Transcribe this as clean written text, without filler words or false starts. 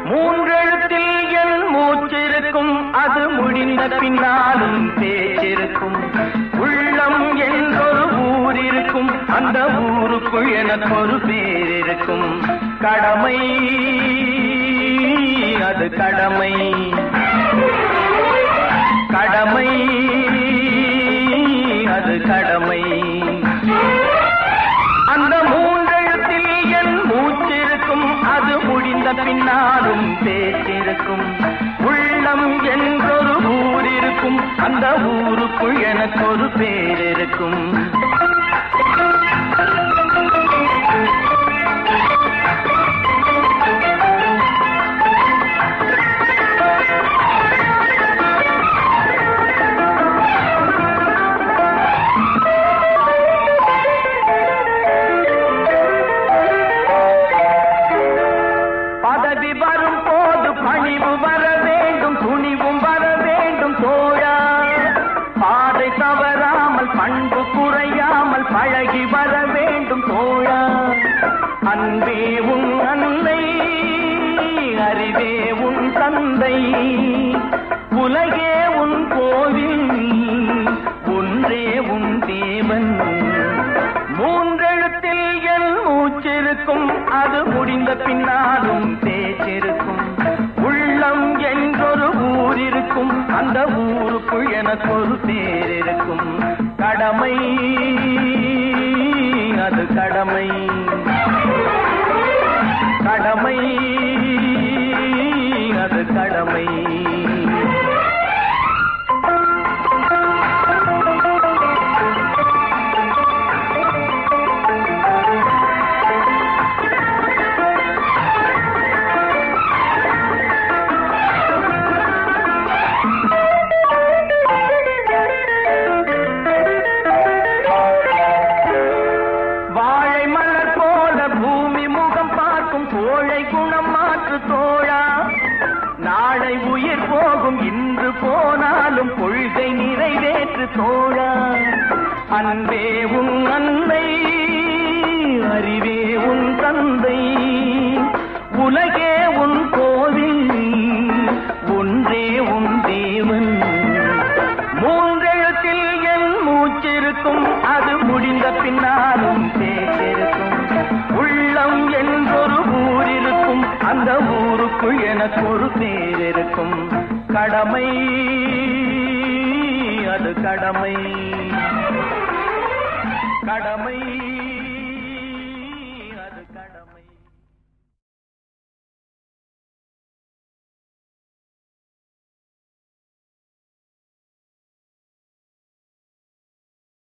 மூன்றெழுத்தில் என் மூச்சிருக்கும், அது முடிந்த பின்னாலும் பேச்சிருக்கும். உள்ளம் என்றொரு ஊர் இருக்கும், அந்த ஊருக்குள் எனக்கு ஒரு பேர் இருக்கும். கடமை அது கடமை, கடமை அது கடமை. அந்த மூன்றெழுத்தில் என் மூச்சிருக்கும், அது முடிந்த பின்னாலும் பேச்சிருக்கும். உள்ளம் என்றொரு ஊர் இருக்கும், அந்த ஊருக்குள் எனக்கு ஒரு பேர் இருக்கும். பதவி வரும் போது பணிவு வர வேண்டும், துணிவும் வர வேண்டும் தோழா. பாதை தவறாமல் பண்பு குறையாமல் பழகி வர வேண்டும் தோழா. அன்பே உன் அன்னை, அறிவே உன் தந்தை, உலகே உன் கோவில், ஒன்றே உன் தேவன். மூன்றெழுத்தில் என் மூச்சிருக்கும், அது முடிந்த பின்னாலும் பேச்சிருக்கும். உள்ளம் என்றொரு ஊர் இருக்கும், அந்த ஊருக்குள் எனக்கு ஒரு பேர் இருக்கும். கடமை அது கடமை, கடமை அது கடமை. கோழை குணம் மாற்று தோழா. நாளை உயிர் போகும், இன்று போனாலும் கொள்கை நிறைவேற்று தோழா. அன்பே உன் அன்னை, அறிவே உன் தந்தை, உலகே உன் கோவில், ஒன்றே உன் தேவன். மூன்றெழுத்தில் என் மூச்சிருக்கும், அது முடிந்த பின்னாலும் பேச்சிருக்கும். உள்ளம் என்றொரு ஊர் இருக்கும், அந்த ஊருக்குள் எனக்கு ஒரு பேர் இருக்கும். கடமை அது கடமை.